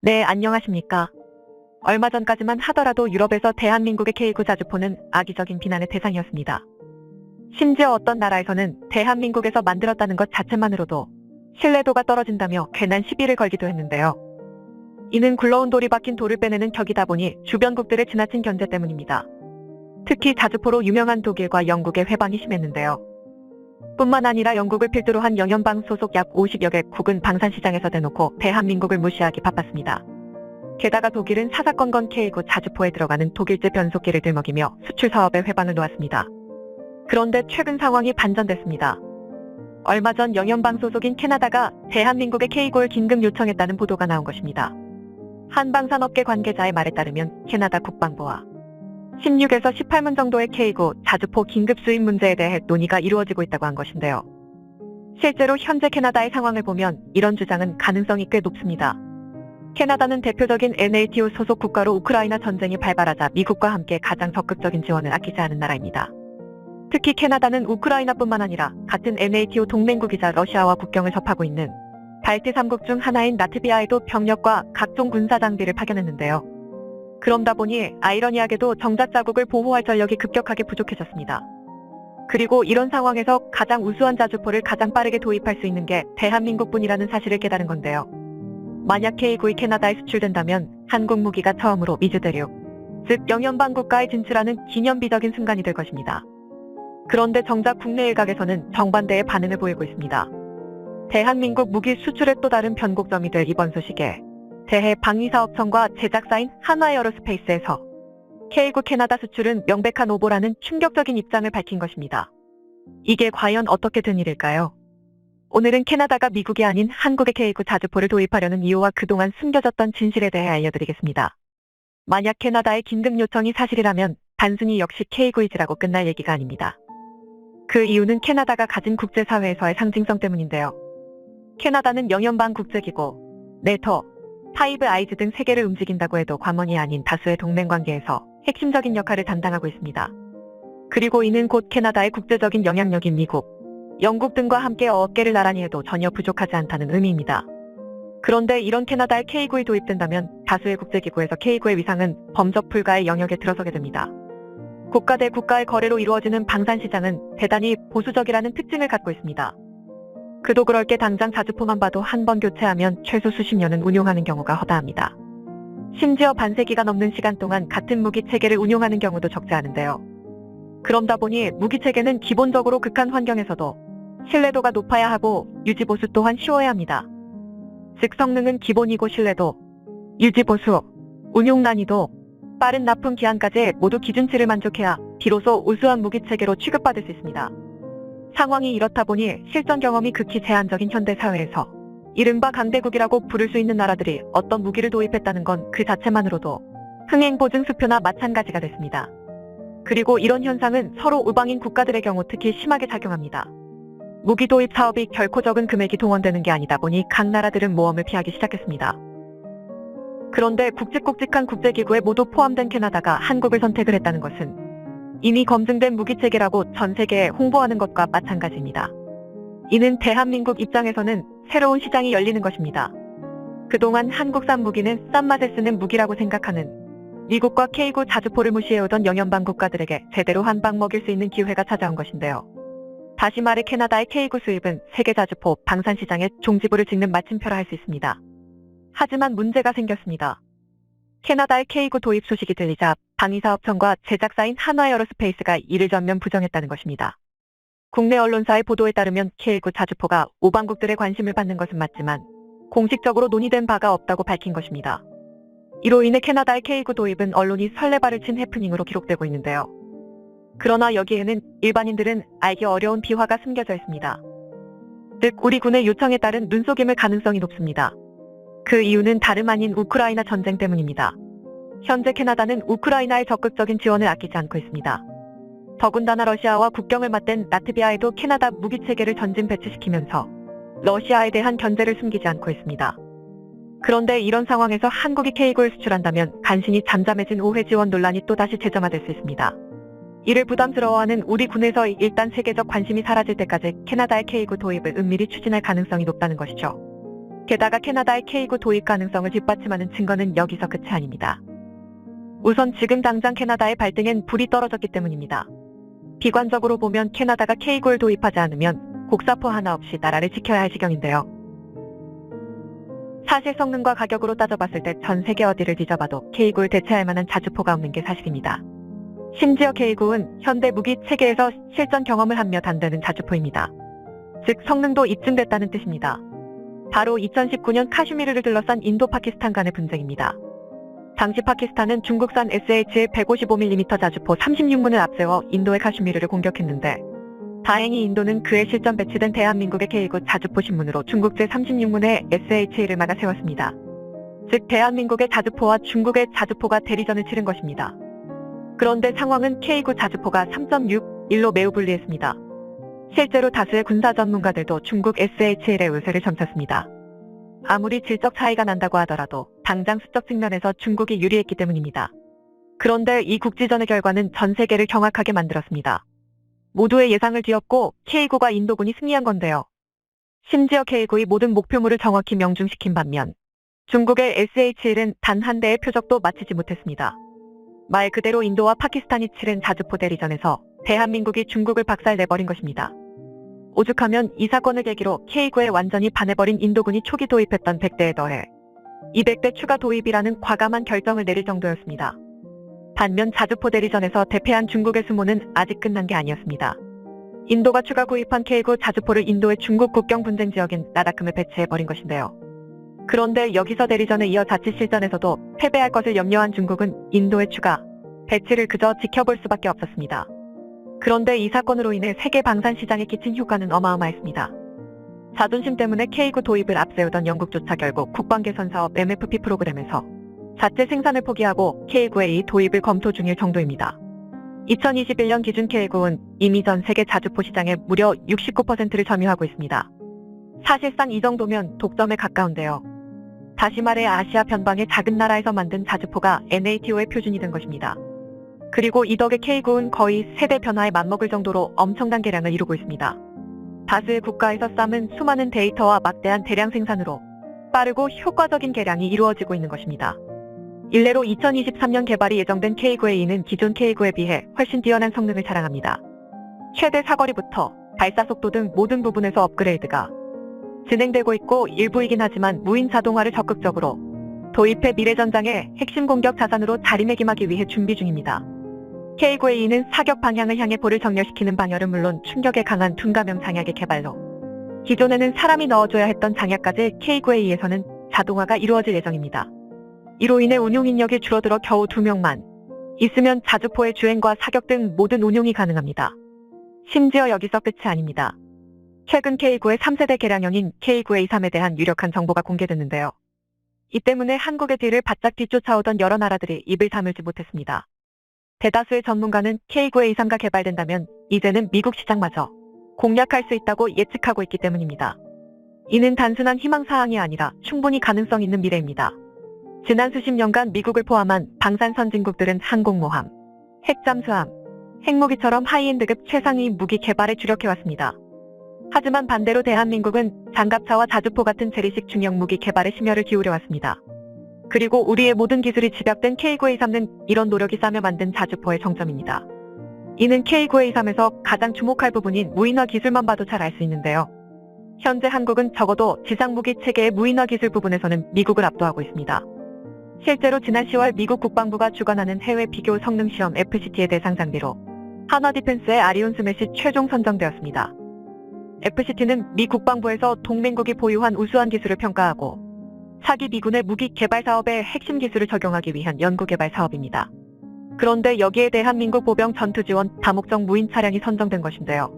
네, 안녕하십니까. 얼마 전까지만 하더라도 유럽에서 대한민국의 K9 자주포는 악의적인 비난의 대상이었습니다. 심지어 어떤 나라에서는 대한민국에서 만들었다는 것 자체만으로도 신뢰도가 떨어진다며 괜한 시비를 걸기도 했는데요. 이는 굴러온 돌이 박힌 돌을 빼내는 격이다 보니 주변국들의 지나친 견제 때문입니다. 특히 자주포로 유명한 독일과 영국의 회방이 심했는데요. 뿐만 아니라 영국을 필두로 한 영연방 소속 약 50여 개국은 방산시장에서 대놓고 대한민국을 무시하기 바빴습니다. 게다가 독일은 사사건건 K9 자주포에 들어가는 독일제 변속기를 들먹이며 수출 사업에 회방을 놓았습니다. 그런데 최근 상황이 반전됐습니다. 얼마 전 영연방 소속인 캐나다가 대한민국의 K9를 긴급 요청했다는 보도가 나온 것입니다. 한 방산업계 관계자의 말에 따르면 캐나다 국방부와 16에서 18문 정도의 K9 자주포 긴급 수입 문제에 대해 논의가 이루어지고 있다고 한 것인데요. 실제로 현재 캐나다의 상황을 보면 이런 주장은 가능성이 꽤 높습니다. 캐나다는 대표적인 NATO 소속 국가로 우크라이나 전쟁이 발발하자 미국과 함께 가장 적극적인 지원을 아끼지 않은 나라입니다. 특히 캐나다는 우크라이나뿐만 아니라 같은 NATO 동맹국이자 러시아와 국경을 접하고 있는 발트 3국 중 하나인 라트비아에도 병력과 각종 군사 장비를 파견했는데요. 그런다 보니 아이러니하게도 정작 자국을 보호할 전력이 급격하게 부족해졌습니다. 그리고 이런 상황에서 가장 우수한 자주포를 가장 빠르게 도입할 수 있는 게 대한민국뿐이라는 사실을 깨달은 건데요. 만약 K9이 캐나다에 수출된다면 한국 무기가 처음으로 미주 대륙, 즉 영연방 국가에 진출하는 기념비적인 순간이 될 것입니다. 그런데 정작 국내 일각에서는 정반대의 반응을 보이고 있습니다. 대한민국 무기 수출의 또 다른 변곡점이 될 이번 소식에 대해 방위사업청과 제작사인 한화에어로스페이스에서 K9 캐나다 수출은 명백한 오보라는 충격적인 입장을 밝힌 것입니다. 이게 과연 어떻게 된 일일까요? 오늘은 캐나다가 미국이 아닌 한국의 K9 자주포를 도입하려는 이유와 그동안 숨겨졌던 진실에 대해 알려드리겠습니다. 만약 캐나다의 긴급 요청이 사실이라면 단순히 역시 K9이지라고 끝날 얘기가 아닙니다. 그 이유는 캐나다가 가진 국제사회에서의 상징성 때문인데요. 캐나다는 영연방 국제기구, 네토, 파이브 아이즈 등 세계를 움직인다고 해도 과언이 아닌 다수의 동맹관계에서 핵심적인 역할을 담당하고 있습니다. 그리고 이는 곧 캐나다의 국제적인 영향력인 미국, 영국 등과 함께 어깨를 나란히 해도 전혀 부족하지 않다는 의미입니다. 그런데 이런 캐나다의 K9이 도입된다면 다수의 국제기구에서 K9의 위상은 범접 불가의 영역에 들어서게 됩니다. 국가 대 국가의 거래로 이루어지는 방산시장은 대단히 보수적이라는 특징을 갖고 있습니다. 그도 그럴 게 당장 자주포만 봐도 한 번 교체하면 최소 수십 년은 운용하는 경우가 허다합니다. 심지어 반세기가 넘는 시간 동안 같은 무기체계를 운용하는 경우도 적지 않은데요. 그러다 보니 무기체계는 기본적으로 극한 환경에서도 신뢰도가 높아야 하고 유지보수 또한 쉬워야 합니다. 즉 성능은 기본이고 신뢰도, 유지보수, 운용 난이도, 빠른 납품 기한까지 모두 기준치를 만족해야 비로소 우수한 무기체계로 취급받을 수 있습니다. 상황이 이렇다 보니 실전 경험이 극히 제한적인 현대사회에서 이른바 강대국이라고 부를 수 있는 나라들이 어떤 무기를 도입했다는 건 그 자체만으로도 흥행보증수표나 마찬가지가 됐습니다. 그리고 이런 현상은 서로 우방인 국가들의 경우 특히 심하게 작용합니다. 무기 도입 사업이 결코 적은 금액이 동원되는 게 아니다 보니 각 나라들은 모험을 피하기 시작했습니다. 그런데 굵직굵직한 국제기구에 모두 포함된 캐나다가 한국을 선택을 했다는 것은 이미 검증된 무기체계라고 전 세계에 홍보하는 것과 마찬가지입니다. 이는 대한민국 입장에서는 새로운 시장이 열리는 것입니다. 그동안 한국산 무기는 싼 맛에 쓰는 무기라고 생각하는 미국과 K9 자주포를 무시해오던 영연방 국가들에게 제대로 한 방 먹일 수 있는 기회가 찾아온 것인데요. 다시 말해 캐나다의 K9 수입은 세계 자주포 방산시장에 종지부를 찍는 마침표라 할 수 있습니다. 하지만 문제가 생겼습니다. 캐나다의 K9 도입 소식이 들리자 방위사업청과 제작사인 한화에어로스페이스가 이를 전면 부정했다는 것입니다. 국내 언론사의 보도에 따르면 K9 자주포가 오방국들의 관심을 받는 것은 맞지만 공식적으로 논의된 바가 없다고 밝힌 것입니다. 이로 인해 캐나다의 K9 도입은 언론이 설레발을 친 해프닝으로 기록되고 있는데요. 그러나 여기에는 일반인들은 알기 어려운 비화가 숨겨져 있습니다. 즉 우리 군의 요청에 따른 눈속임일 가능성이 높습니다. 그 이유는 다름 아닌 우크라이나 전쟁 때문입니다. 현재 캐나다는 우크라이나의 적극적인 지원을 아끼지 않고 있습니다. 더군다나 러시아와 국경을 맞댄 라트비아에도 캐나다 무기체계를 전진 배치시키면서 러시아에 대한 견제를 숨기지 않고 있습니다. 그런데 이런 상황에서 한국이 K9를 수출한다면 간신히 잠잠해진 오해 지원 논란이 또다시 재점화될 수 있습니다. 이를 부담스러워하는 우리 군에서 일단 세계적 관심이 사라질 때까지 캐나다의 K9 도입을 은밀히 추진할 가능성이 높다는 것이죠. 게다가 캐나다의 K9 도입 가능성을 뒷받침하는 증거는 여기서 끝이 아닙니다. 우선 지금 당장 캐나다의 발등엔 불이 떨어졌기 때문입니다. 비관적으로 보면 캐나다가 K9를 도입하지 않으면 곡사포 하나 없이 나라를 지켜야 할 지경인데요. 사실 성능과 가격으로 따져봤을 때 전 세계 어디를 뒤져봐도 K9를 대체할 만한 자주포가 없는 게 사실입니다. 심지어 K9은 현대 무기 체계에서 실전 경험을 한 몇 안 되는 자주포입니다. 즉 성능도 입증됐다는 뜻입니다. 바로 2019년 카슈미르를 둘러싼 인도 파키스탄 간의 분쟁입니다. 당시 파키스탄은 중국산 SH 155mm 자주포 36문을 앞세워 인도의 카슈미르를 공격했는데 다행히 인도는 그에 실전 배치된 대한민국의 K9 자주포 신문으로 중국제 36문의 SH1을 막아 세웠습니다. 즉 대한민국의 자주포와 중국의 자주포가 대리전을 치른 것입니다. 그런데 상황은 K9 자주포가 3.61로 매우 불리했습니다. 실제로 다수의 군사 전문가들도 중국 SH1의 우세를 점쳤습니다. 아무리 질적 차이가 난다고 하더라도 당장 수적 측면에서 중국이 유리했기 때문입니다. 그런데 이 국지전의 결과는 전 세계를 경악하게 만들었습니다. 모두의 예상을 뒤엎고 K9가 인도군이 승리한 건데요. 심지어 K9의 모든 목표물을 정확히 명중시킨 반면 중국의 SH1은 단 한 대의 표적도 맞히지 못했습니다. 말 그대로 인도와 파키스탄이 치른 자주포 대리전에서 대한민국이 중국을 박살내버린 것입니다. 오죽하면 이 사건을 계기로 K9에 완전히 반해버린 인도군이 초기 도입했던 100대에 더해 200대 추가 도입이라는 과감한 결정을 내릴 정도였습니다. 반면 자주포 대리전에서 대패한 중국의 수모는 아직 끝난 게 아니었습니다. 인도가 추가 구입한 K9 자주포를 인도의 중국 국경 분쟁 지역인 라다크에 배치해버린 것인데요. 그런데 여기서 대리전에 이어 자칫 실전에서도 패배할 것을 염려한 중국은 인도의 추가 배치를 그저 지켜볼 수밖에 없었습니다. 그런데 이 사건으로 인해 세계 방산 시장에 끼친 효과는 어마어마했습니다. 자존심 때문에 K9 도입을 앞세우던 영국조차 결국 국방개선 사업 MFP 프로그램에서 자체 생산을 포기하고 K9의 도입을 검토 중일 정도입니다. 2021년 기준 K9은 이미 전 세계 자주포 시장의 무려 69%를 점유하고 있습니다. 사실상 이 정도면 독점에 가까운데요. 다시 말해 아시아 변방의 작은 나라에서 만든 자주포가 NATO의 표준이 된 것입니다. 그리고 이 덕에 K9은 거의 세대 변화에 맞먹을 정도로 엄청난 개량을 이루고 있습니다. 다수의 국가에서 쌓은 수많은 데이터와 막대한 대량 생산으로 빠르고 효과적인 개량이 이루어지고 있는 것입니다. 일례로 2023년 개발이 예정된 K9A는 기존 K9에 비해 훨씬 뛰어난 성능을 자랑합니다. 최대 사거리부터 발사 속도 등 모든 부분에서 업그레이드가 진행되고 있고 일부이긴 하지만 무인 자동화를 적극적으로 도입해 미래 전장의 핵심 공격 자산으로 자리매김하기 위해 준비 중입니다. K9A는 사격 방향을 향해 볼을 정렬시키는 방열은 물론 충격에 강한 둔감형 장약의 개발로 기존에는 사람이 넣어줘야 했던 장약까지 K9A에서는 자동화가 이루어질 예정입니다. 이로 인해 운용 인력이 줄어들어 겨우 2명만 있으면 자주포의 주행과 사격 등 모든 운용이 가능합니다. 심지어 여기서 끝이 아닙니다. 최근 K9의 3세대 개량형인 K9A3에 대한 유력한 정보가 공개됐는데요. 이 때문에 한국의 뒤를 바짝 뒤쫓아오던 여러 나라들이 입을 다물지 못했습니다. 대다수의 전문가는 K9A3가 개발된다면 이제는 미국 시장마저 공략할 수 있다고 예측하고 있기 때문입니다. 이는 단순한 희망사항이 아니라 충분히 가능성 있는 미래입니다. 지난 수십 년간 미국을 포함한 방산 선진국들은 항공모함, 핵잠수함, 핵무기처럼 하이엔드급 최상위 무기 개발에 주력해왔습니다. 하지만 반대로 대한민국은 장갑차와 자주포 같은 재래식 중형 무기 개발에 심혈을 기울여왔습니다. 그리고 우리의 모든 기술이 집약된 K9A3는 이런 노력이 쌓여 만든 자주포의 정점입니다. 이는 K9A3에서 가장 주목할 부분인 무인화 기술만 봐도 잘 알 수 있는데요. 현재 한국은 적어도 지상무기 체계의 무인화 기술 부분에서는 미국을 압도하고 있습니다. 실제로 지난 10월 미국 국방부가 주관하는 해외 비교 성능 시험 FCT의 대상 장비로 한화 디펜스의 아리온 스맷이 최종 선정되었습니다. FCT는 미 국방부에서 동맹국이 보유한 우수한 기술을 평가하고 차기 미군의 무기 개발 사업에 핵심 기술을 적용하기 위한 연구개발 사업입니다. 그런데 여기에 대한민국 보병 전투지원 다목적 무인 차량이 선정된 것인데요.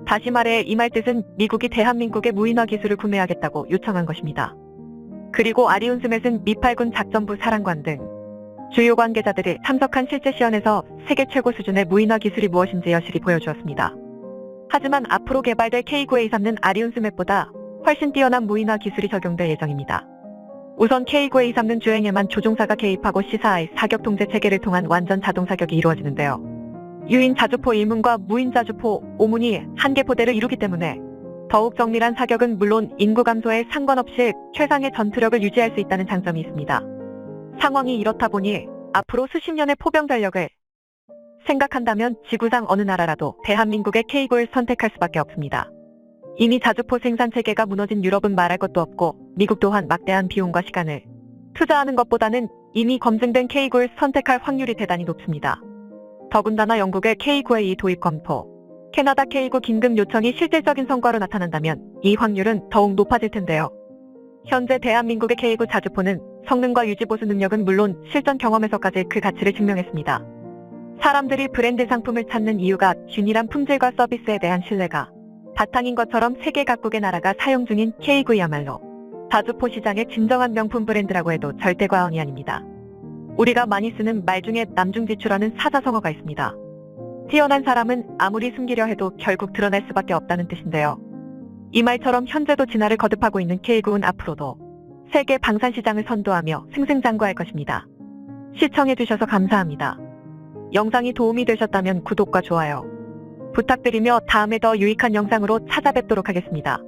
다시 말해 이 말 뜻은 미국이 대한민국의 무인화 기술을 구매하겠다고 요청한 것입니다. 그리고 아리온 스맷은 미 8군 작전부 사령관 등 주요 관계자들이 참석한 실제 시연에서 세계 최고 수준의 무인화 기술이 무엇인지 여실히 보여주었습니다. 하지만 앞으로 개발될 K9A3는 아리온 스맷보다 훨씬 뛰어난 무인화 기술이 적용될 예정입니다. 우선 K9A3는 주행에만 조종사가 개입하고 C4I 사격 통제 체계를 통한 완전 자동 사격이 이루어지는데요. 유인 자주포 1문과 무인 자주포 5문이 한 개 포대를 이루기 때문에 더욱 정밀한 사격은 물론 인구 감소에 상관없이 최상의 전투력을 유지할 수 있다는 장점이 있습니다. 상황이 이렇다 보니 앞으로 수십 년의 포병 전력을 생각한다면 지구상 어느 나라라도 대한민국의 K9를 선택할 수밖에 없습니다. 이미 자주포 생산 체계가 무너진 유럽은 말할 것도 없고 미국 또한 막대한 비용과 시간을 투자하는 것보다는 이미 검증된 K9를 선택할 확률이 대단히 높습니다. 더군다나 영국의 K9A 도입 검토, 캐나다 K9 긴급 요청이 실질적인 성과로 나타난다면 이 확률은 더욱 높아질 텐데요. 현재 대한민국의 K9 자주포는 성능과 유지보수 능력은 물론 실전 경험에서까지 그 가치를 증명했습니다. 사람들이 브랜드 상품을 찾는 이유가 균일한 품질과 서비스에 대한 신뢰가 바탕인 것처럼 세계 각국의 나라가 사용 중인 K9야말로 자주포 시장의 진정한 명품 브랜드라고 해도 절대 과언이 아닙니다. 우리가 많이 쓰는 말 중에 남중지추라는 사자성어가 있습니다. 뛰어난 사람은 아무리 숨기려 해도 결국 드러날 수밖에 없다는 뜻인데요. 이 말처럼 현재도 진화를 거듭하고 있는 K9는 앞으로도 세계 방산 시장을 선도하며 승승장구할 것입니다. 시청해주셔서 감사합니다. 영상이 도움이 되셨다면 구독과 좋아요 부탁드리며 다음에 더 유익한 영상으로 찾아뵙도록 하겠습니다.